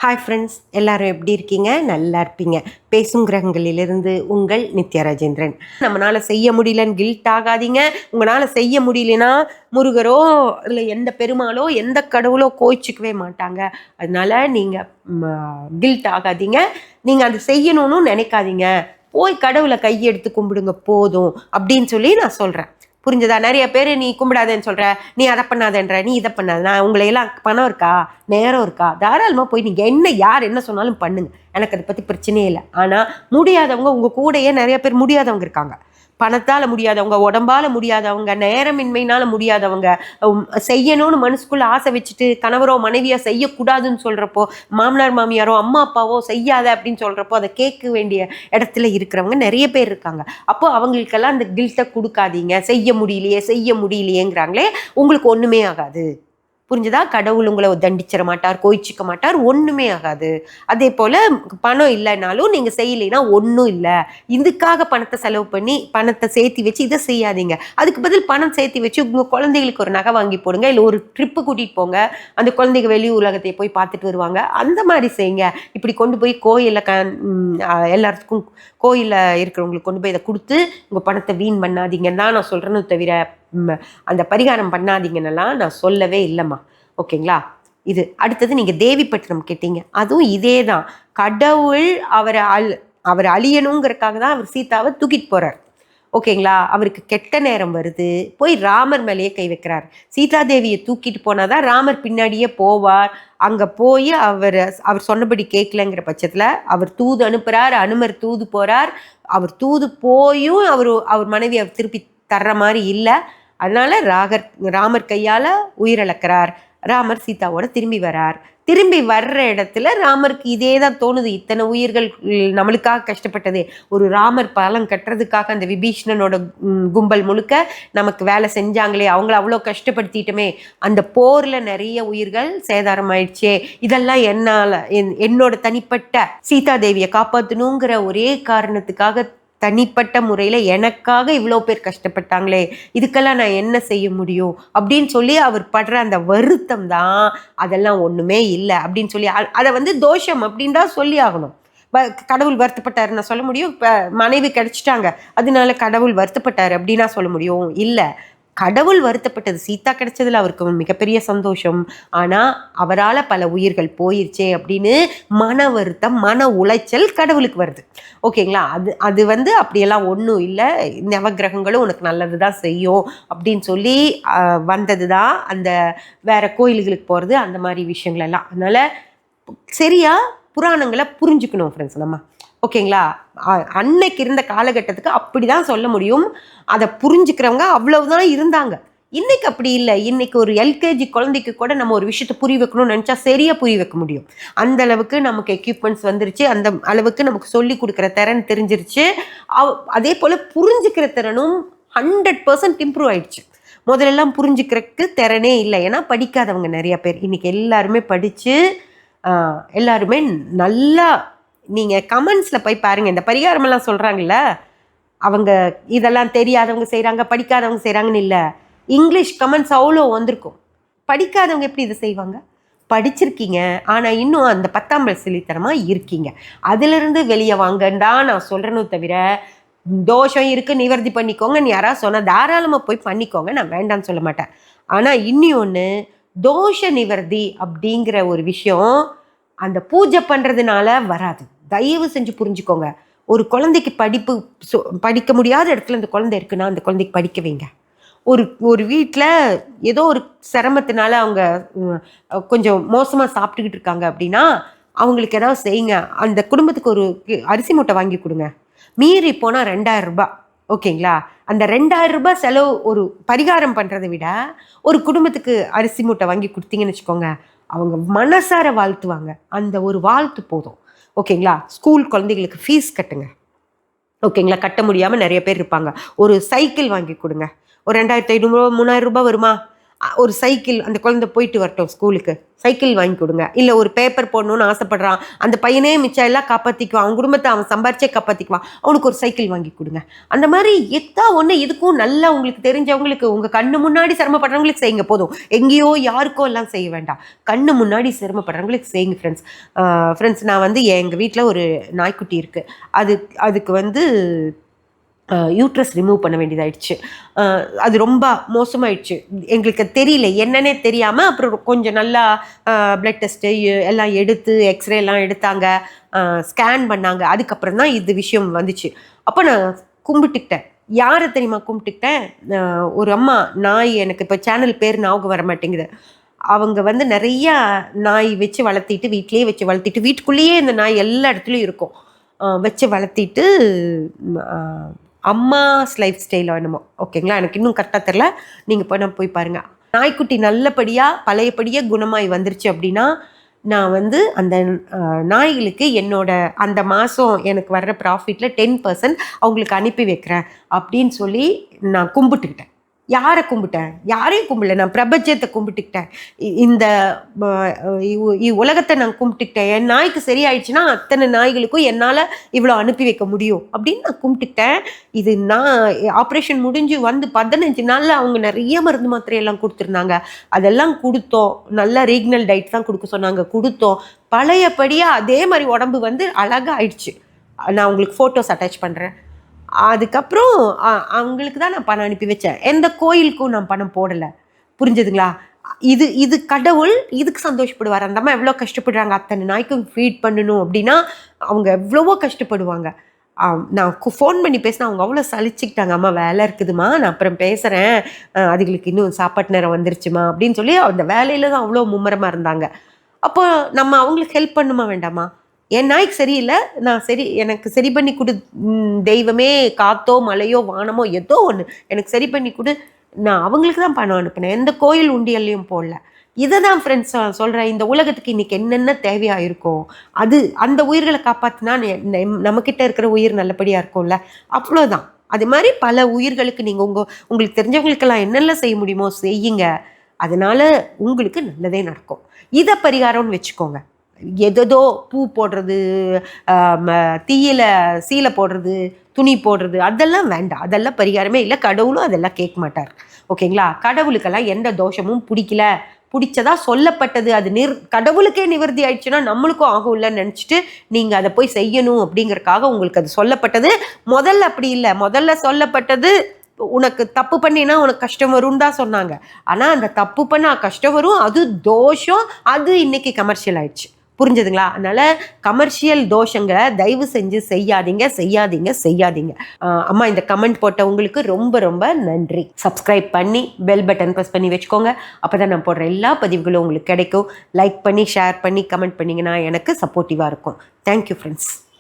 Hi friends, எல்லாரும் எப்படி இருக்கீங்க? நல்லா இருப்பீங்க. பேசும் கிரகங்களிலிருந்து உங்கள் நித்யா ராஜேந்திரன். நம்மளால செய்ய முடியலன்னு கில்ட் ஆகாதீங்க. உங்களால செய்ய முடியலனா முருகரோ இல்லை எந்த பெருமாளோ எந்த கடவுளோ கோச்சிக்கவே மாட்டாங்க. அதனால நீங்கள் கில்ட் ஆகாதீங்க. நீங்கள் அது செய்யணும்னு நினைக்காதீங்க. போய் கடவுளை கையெடுத்து கும்பிடுங்க போதும் அப்படின்னு சொல்லி நான் சொல்கிறேன். புரிஞ்சதா? நிறைய பேர் நீ கும்பிடாதேன்னு சொல்கிற, நீ அதை பண்ணாதேன்ற, நீ இதை பண்ணாத. நான் உங்களையெல்லாம் பணம் இருக்கா, நேரம் இருக்கா, தாராளமாக போய் நீங்கள் யார் என்ன சொன்னாலும் பண்ணுங்க. எனக்கு அதை பற்றி பிரச்சனையே இல்லை. ஆனால் முடியாதவங்க உங்கள் கூடயே நிறைய பேர் முடியாதவங்க இருக்காங்க. பணத்தால் முடியாதவங்க, உடம்பால் முடியாதவங்க, நேரமின்மையினால் முடியாதவங்க, செய்யணும்னு மனசுக்குள்ளே ஆசை வச்சுட்டு கணவரோ மனைவியோ செய்யக்கூடாதுன்னு சொல்கிறப்போ, மாமனார் மாமியாரோ அம்மா அப்பாவோ செய்யாத அப்படின்னு சொல்கிறப்போ அதை கேட்க வேண்டிய இடத்துல இருக்கிறவங்க நிறைய பேர் இருக்காங்க. அப்போது அவங்களுக்கெல்லாம் அந்த கில்ட்டை கொடுக்காதீங்க. செய்ய முடியலையேங்கிறாங்களே, உங்களுக்கு ஒன்றுமே ஆகாது. புரிஞ்சுதா? கடவுள் உங்களை தண்டிச்சிட மாட்டார், கோயிச்சிக்க மாட்டார், ஒன்றுமே ஆகாது. அதே போல் பணம் இல்லைனாலும் நீங்கள் செய்யலைன்னா ஒன்றும் இல்லை. இதுக்காக பணத்தை செலவு பண்ணி பணத்தை சேர்த்தி வச்சு இதை செய்யாதீங்க. அதுக்கு பதில் பணம் சேர்த்தி வச்சு உங்கள் குழந்தைகளுக்கு ஒரு நகை வாங்கி போடுங்க, இல்லை ஒரு ட்ரிப்பு கூட்டிகிட்டு போங்க. அந்த குழந்தைங்க வெளி உலகத்தை போய் பார்த்துட்டு வருவாங்க. அந்த மாதிரி செய்யுங்க. இப்படி கொண்டு போய் கோயிலில் எல்லாத்துக்கும் கோயிலில் இருக்கிறவங்களுக்கு கொண்டு போய் இதை கொடுத்து உங்கள் பணத்தை வீண் பண்ணாதீங்கன்னு தான் நான் சொல்கிறேன்னு தவிர அந்த பரிகாரம் பண்ணாதீங்கன்னெல்லாம் நான் சொல்லவே இல்லைம்மா. ஓகேங்களா? இது அடுத்தது நீங்கள் தேவிப்பட்டினம் கேட்டீங்க. அதுவும் இதே தான். கடவுள் அவரை அழியணுங்கிறதுக்காக தான் அவர் சீதாவை தூக்கிட்டு போகிறார். ஓகேங்களா? அவருக்கு கெட்ட நேரம் வருது, போய் ராமர் மேலேயே கை வைக்கிறார். சீதாதேவியை தூக்கிட்டு போனாதான் ராமர் பின்னாடியே போவார். அங்கே போய் அவர் சொன்னபடி கேட்கலங்கிற பட்சத்தில் அவர் தூது அனுப்புகிறார். அனுமர் தூது போகிறார். அவர் தூது போயும் அவர் மனைவி அவர் திருப்பி தர்ற மாதிரி இல்லை. அதனால ராமர் கையால் உயிரிழக்கிறார். ராமர் சீதாவோட திரும்பி வரார். திரும்பி வர்ற இடத்துல ராமருக்கு இதே தான் தோணுது. இத்தனை உயிர்கள் நம்மளுக்காக கஷ்டப்பட்டதே, ஒரு ராமர் பாலம் கட்டுறதுக்காக அந்த விபீஷணனோட கும்பல் முழுக்க நமக்கு வேலை செஞ்சாங்களே, அவங்கள அவ்வளோ கஷ்டப்படுத்திட்டோமே, அந்த போரில் நிறைய உயிர்கள் சேதாரம் ஆயிடுச்சே, இதெல்லாம் என்னோட தனிப்பட்ட சீதாதேவியை காப்பாற்றணுங்கிற ஒரே காரணத்துக்காக தனிப்பட்ட முறையில் எனக்காக இவ்வளோ பேர் கஷ்டப்பட்டாங்களே, இதுக்கெல்லாம் நான் என்ன செய்ய முடியும் அப்படின்னு சொல்லி அவர் படுற அந்த வருத்தம் தான். அதெல்லாம் ஒன்றுமே இல்லை அப்படின்னு சொல்லி அதை தோஷம் அப்படின்னு தான் சொல்லி ஆகணும். கடவுள் வருத்தப்பட்டார் நான் சொல்ல முடியும்? இப்போ மனைவி கிடைச்சிட்டாங்க அதனால கடவுள் வருத்தப்பட்டார் அப்படின்னா சொல்ல முடியும்? இல்லை. கடவுள் வருத்தப்பட்டது. சீதா கிடைச்சதுல அவருக்கு மிகப்பெரிய சந்தோஷம். ஆனால் அவரால் பல உயிர்கள் போயிருச்சே அப்படின்னு மன வருத்தம், மன உளைச்சல் கடவுளுக்கு வருது. ஓகேங்களா? அது அப்படியெல்லாம் ஒன்றும் இல்லை. நவகிரகங்களும் உனக்கு நல்லது தான் செய்யும் அப்படின்னு சொல்லி வந்தது தான் அந்த வேற கோயில்களுக்கு போகிறது, அந்த மாதிரி விஷயங்கள் எல்லாம். அதனால் சரியா புராணங்களை புரிஞ்சுக்கணும் ஃப்ரெண்ட்ஸ் நம்ம. ஓகேங்களா? அன்னைக்கு இருந்த காலகட்டத்துக்கு அப்படி தான் சொல்ல முடியும். அதை புரிஞ்சுக்கிறவங்க அவ்வளவுதான் இருந்தாங்க. இன்னைக்கு அப்படி இல்லை. இன்னைக்கு ஒரு எல்கேஜி குழந்தைக்கு கூட நம்ம ஒரு விஷயத்தை புரிய வைக்கணும்னு நினச்சா சரியாக புரிய வைக்க முடியும். அந்த அளவுக்கு நமக்கு எக்யூப்மெண்ட்ஸ் வந்துருச்சு. அந்த அளவுக்கு நமக்கு சொல்லி கொடுக்குற திறன் தெரிஞ்சிருச்சு. அதே போல் புரிஞ்சுக்கிற திறனும் 100% இம்ப்ரூவ் ஆயிடுச்சு. முதலெல்லாம் புரிஞ்சுக்கிறதுக்கு திறனே இல்லை. ஏன்னா படிக்காதவங்க நிறைய பேர். இன்னைக்கு எல்லாருமே படித்து எல்லாருமே நல்லா. நீங்கள் கமெண்ட்ஸில் போய் பாருங்கள். இந்த பரிகாரமெல்லாம் சொல்கிறாங்கல்ல, அவங்க இதெல்லாம் தெரியாதவங்க செய்கிறாங்க, படிக்காதவங்க செய்கிறாங்கன்னு இல்லை. இங்கிலீஷ் கமெண்ட்ஸ் அவ்வளோ வந்திருக்கும். படிக்காதவங்க எப்படி இதை செய்வாங்க? படிச்சிருக்கீங்க, ஆனால் இன்னும் அந்த 10ஆம் சிலித்தனமாக இருக்கீங்க. அதிலிருந்து வெளியே வாங்கண்டா நான் சொல்கிறேன்னு தவிர, தோஷம் இருக்குது நிவர்த்தி பண்ணிக்கோங்கன்னு யாராவது சொன்னால் தாராளமாக போய் பண்ணிக்கோங்க, நான் வேண்டான்னு சொல்ல மாட்டேன். ஆனால் இன்னொன்று, தோஷ நிவர்த்தி அப்படிங்கிற ஒரு விஷயம் அந்த பூஜை பண்ணுறதுனால வராது. தயவு செஞ்சு புரிஞ்சுக்கோங்க. ஒரு குழந்தைக்கு படிக்க முடியாத இடத்துல அந்த குழந்தை இருக்குன்னா அந்த குழந்தைக்கு படிக்க வைங்க. ஒரு வீட்டில் ஏதோ ஒரு சிரமத்தினால அவங்க கொஞ்சம் மோசமாக சாப்பிட்டுக்கிட்டு இருக்காங்க அப்படின்னா அவங்களுக்கு ஏதாவது செய்யுங்க. அந்த குடும்பத்துக்கு ஒரு அரிசி மூட்டை வாங்கி கொடுங்க. மீறி போனால் 2000 ரூபாய். ஓகேங்களா? அந்த 2000 ரூபாய் செலவு ஒரு பரிகாரம் பண்ணுறதை விட ஒரு குடும்பத்துக்கு அரிசி மூட்டை வாங்கி கொடுத்தீங்கன்னு வச்சுக்கோங்க, அவங்க மனசார வாழ்த்துவாங்க. அந்த ஒரு வாழ்த்து போதும். ஓகேங்களா? ஸ்கூல் குழந்தைகளுக்கு ஃபீஸ் கட்டுங்க. ஓகேங்களா? கட்ட முடியாமல் நிறைய பேர் இருப்பாங்க. ஒரு சைக்கிள் வாங்கி கொடுங்க. ஒரு 2500 ரூபா 3000 ரூபாய் வருமா? ஒரு சைக்கிள், அந்த குழந்தை போயிட்டு வரட்டும் ஸ்கூலுக்கு, சைக்கிள் வாங்கி கொடுங்க. இல்லை ஒரு பேப்பர் போடணும்னு ஆசைப்படுறான், அந்த பையனே மிச்சம் எல்லாம் காப்பாற்றிக்குவான், அவன் குடும்பத்தை அவன் சம்பாரிச்சே காப்பாற்றிக்குவான், அவனுக்கு ஒரு சைக்கிள் வாங்கி கொடுங்க. அந்த மாதிரி எத்தா ஒன்று இதுக்கும் நல்லா உங்களுக்கு தெரிஞ்சவங்களுக்கு, உங்கள் கண்ணு முன்னாடி சிரமப்படுறவங்களுக்கு செய்யுங்க போதும். எங்கேயோ யாருக்கோ எல்லாம் செய்ய வேண்டாம், கண்ணு முன்னாடி சிரமப்படுறவங்களுக்கு செய்யுங்க ஃப்ரெண்ட்ஸ். ஃப்ரெண்ட்ஸ், நான் வந்து எங்கள் வீட்டில் ஒரு நாய்க்குட்டி இருக்குது. அதுக்கு யூட்ரஸ் ரிமூவ் பண்ண வேண்டியதாயிடுச்சு. அது ரொம்ப மோசமாயிடுச்சு. எங்களுக்கு தெரியல, என்னன்னே தெரியாமல் அப்புறம் கொஞ்சம் நல்லா பிளட் டெஸ்ட்டு எல்லாம் எடுத்து எக்ஸ்ரே எல்லாம் எடுத்தாங்க, ஸ்கேன் பண்ணாங்க. அதுக்கப்புறம் தான் இது விஷயம் வந்துச்சு. அப்போ நான் கும்பிட்டுக்கிட்டேன். யாரை தெரியுமா கும்பிட்டுக்கிட்டேன்? ஒரு அம்மா, நாய், எனக்கு இப்போ சேனல் பேர் ஞாபகம் வர மாட்டேங்குது. அவங்க வந்து நிறையா நாய் வச்சு வளர்த்திட்டு, வீட்லேயே வச்சு வளர்த்திட்டு, வீட்டுக்குள்ளேயே இந்த நாய் எல்லா இடத்துலையும் இருக்கும், வச்சு வளர்த்திட்டு, அம்மாஸ் லைஃப் ஸ்டைலோ என்னமோ, ஓகேங்களா, எனக்கு இன்னும் கரெக்டாக தெரில, நீங்கள் போய் பாருங்கள். நாய்க்குட்டி நல்லபடியாக பழையபடியாக குணமாய் வந்துருச்சு அப்படின்னா, நான் வந்து அந்த நாய்களுக்கு என்னோட அந்த மாதம் எனக்கு வர்ற ப்ராஃபிட்டில் 10% அவங்களுக்கு அனுப்பி வைக்கிறேன் அப்படின்னு சொல்லி நான் கும்பிட்டுக்கிட்டேன். யாரை கும்பிட்டேன்? யாரையும் கும்பிடல, நான் பிரபஞ்சத்தை கும்பிட்டுக்கிட்டேன். இந்த உலகத்தை நான் கும்பிட்டுக்கிட்டேன். என் நாய்க்கு சரியாயிடுச்சுன்னா அத்தனை நாய்களுக்கும் என்னால் இவ்வளோ அனுப்பி வைக்க முடியும் அப்படின்னு நான் கும்பிட்டுக்கிட்டேன். இது நான் ஆப்ரேஷன் முடிஞ்சு வந்து 15 நாளில் அவங்க நிறைய மருந்து மாத்திரையெல்லாம் கொடுத்துருந்தாங்க. அதெல்லாம் கொடுத்தோம். நல்லா ரீக்னல் டயட் தான் கொடுக்க சொன்னாங்க, கொடுத்தோம். பழையபடியாக அதே மாதிரி உடம்பு வந்து அழகாக ஆயிடுச்சு. நான் உங்களுக்கு ஃபோட்டோஸ் அட்டாச் பண்ணுறேன். அதுக்கப்புறம் அவங்களுக்கு தான் நான் பணம் அனுப்பி வச்சேன். எந்த கோயிலுக்கும் நான் பணம் போடலை. புரிஞ்சுதுங்களா? இது கடவுள் இதுக்கு சந்தோஷப்படுவார். அந்த அம்மா எவ்வளோ கஷ்டப்படுறாங்க, அத்தனை நாய்க்கும் ஃபீட் பண்ணணும் அப்படின்னா அவங்க எவ்வளவோ கஷ்டப்படுவாங்க. நான் ஃபோன் பண்ணி பேசினா அவங்க அவ்வளோ சலிச்சுக்கிட்டாங்க. அம்மா வேலை இருக்குதுமா, நான் அப்புறம் பேசுகிறேன், அதுகளுக்கு இன்னும் சாப்பாட்டு நேரம் வந்துருச்சுமா அப்படின்னு சொல்லி அந்த வேலையில் தான் அவ்வளோ மும்முரமாக இருந்தாங்க. அப்போ நம்ம அவங்களுக்கு ஹெல்ப் பண்ணுமா வேண்டாமா? என் நாய்க்கு சரியில்லை, நான் எனக்கு சரி பண்ணி கொடு தெய்வமே, காத்தோ மலையோ வானமோ ஏதோ ஒன்று எனக்கு சரி பண்ணி கொடு. நான் அவங்களுக்கு தான் பணம் அனுப்பினேன், எந்த கோயில் உண்டியல்லையும் போடல. இதை தான் ஃப்ரெண்ட்ஸ் சொல்கிறேன். இந்த உலகத்துக்கு இன்றைக்கி என்னென்ன தேவையாக இருக்கும், அந்த உயிர்களை காப்பாற்றினா நம்மக்கிட்ட இருக்கிற உயிர் நல்லபடியாக இருக்கும்ல, அவ்வளோதான். அது மாதிரி பல உயிர்களுக்கு நீங்கள் உங்களுக்கு தெரிஞ்சவங்களுக்கெல்லாம் என்னெல்லாம் செய்ய முடியுமோ செய்யுங்க. அதனால் உங்களுக்கு நல்லதே நடக்கும். இதை பரிகாரம்னு வச்சுக்கோங்க. எதோ பூ போடுறது, தீயில சீலை போடுறது, துணி போடுறது, அதெல்லாம் வேண்டாம். அதெல்லாம் பரிகாரமே இல்லை. கடவுளும் அதெல்லாம் கேட்க மாட்டார், ஓகேங்களா? கடவுளுக்கெல்லாம் எந்த தோஷமும் பிடிச்சதா சொல்லப்பட்டது, அது கடவுளுக்கே நிவர்த்தி ஆயிடுச்சுன்னா நம்மளுக்கும் ஆகும் இல்லைன்னு நினச்சிட்டு நீங்கள் அதை போய் செய்யணும் அப்படிங்கிறக்காக உங்களுக்கு அது சொல்லப்பட்டது. முதல்ல அப்படி இல்லை. முதல்ல சொல்லப்பட்டது உனக்கு தப்பு பண்ணினா உனக்கு கஷ்டம் வரும்னு தான் சொன்னாங்க. ஆனால் அந்த தப்பு பண்ணா கஷ்டம் வரும், அது தோஷம். அது இன்னைக்கு கமர்ஷியல் ஆயிடுச்சு. புரிஞ்சுதுங்களா? அதனால கமர்ஷியல் தோஷங்களை தயவு செஞ்சு செய்யாதீங்க. அம்மா, இந்த கமெண்ட் போட்ட உங்களுக்கு ரொம்ப ரொம்ப நன்றி. சப்ஸ்கிரைப் பண்ணி பெல் பட்டன் ப்ரெஸ் பண்ணி வச்சுக்கோங்க. அப்போதான் நான் போடுற எல்லா பதிவுகளும் உங்களுக்கு கிடைக்கும். லைக் பண்ணி ஷேர் பண்ணி கமெண்ட் பண்ணிங்கன்னா எனக்கு சப்போர்ட்டிவாக இருக்கும். Thank you friends.